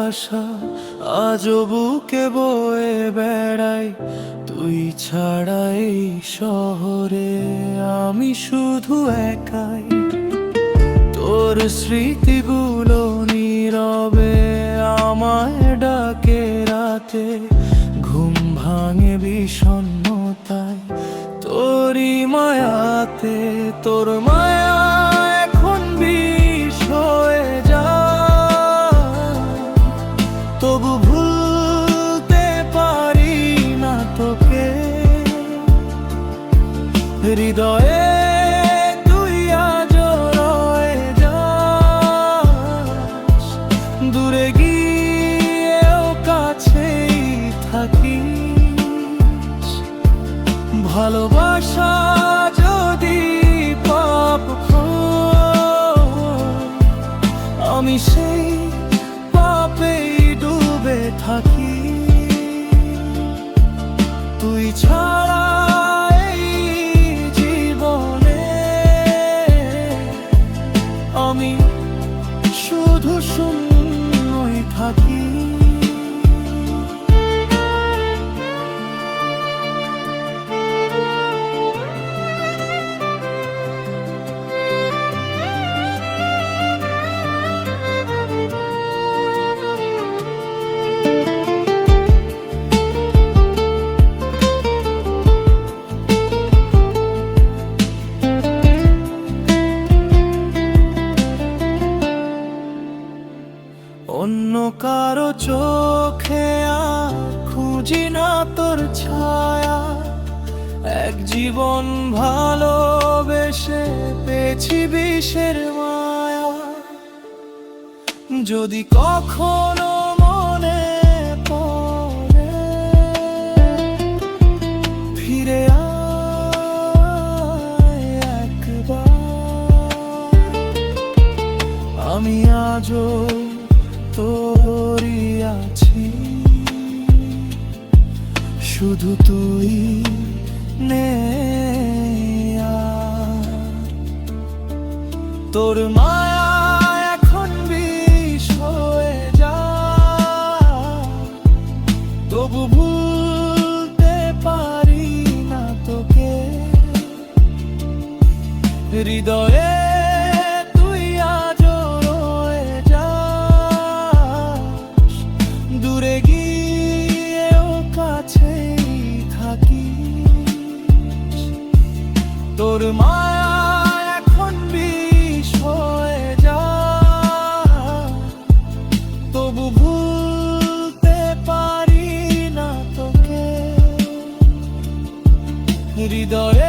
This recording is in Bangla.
ভালোবাসা আজও বুকে বয়ে বেড়াই। তুই ছাড়া এই শহরে আমি শুধু একাই। তোর স্মৃতিগুলো নীরবে আমায় ডাকে রাতে, ঘুম ভাঙে বিষণ্ণতায় তোরই মায়াতে। তোর মায়া এখন বিষ হয়ে যায়, তবু ভুলতে পারি না তোকে। হৃদয়ে তুই আজও রয়ে যাস, দূরে গিয়েও কাছেই থাকিস। ভালোবাসা যদি পাপ হয়, আমি সেই পাপেই ডুবে থাকি। তুই ছাড়া এই জীবনে আমি শুধু শূন্যই থাকি। অন্য কারো চোখে আর খুঁজি না তোর ছায়া। এক জীবন ভালোবেসে পেয়েছি বিষের মায়া। যদি কখনো মনে পড়ে ফিরে আয় একবার। আমি আজও তোরই আছি, শুধু তুই নে আর। তোর মায়া এখন বিষ হয়ে যায়, তবু ভুলতে পারি না তোকে। হৃদয়ে তুই আজও রয়ে যাস, দূরে গিয়েও কাছেই থাকিস। তোর মায়া এখন বিষ হয়ে যায়, তবু ভুলতে পারি না তোকে। হৃদয়ে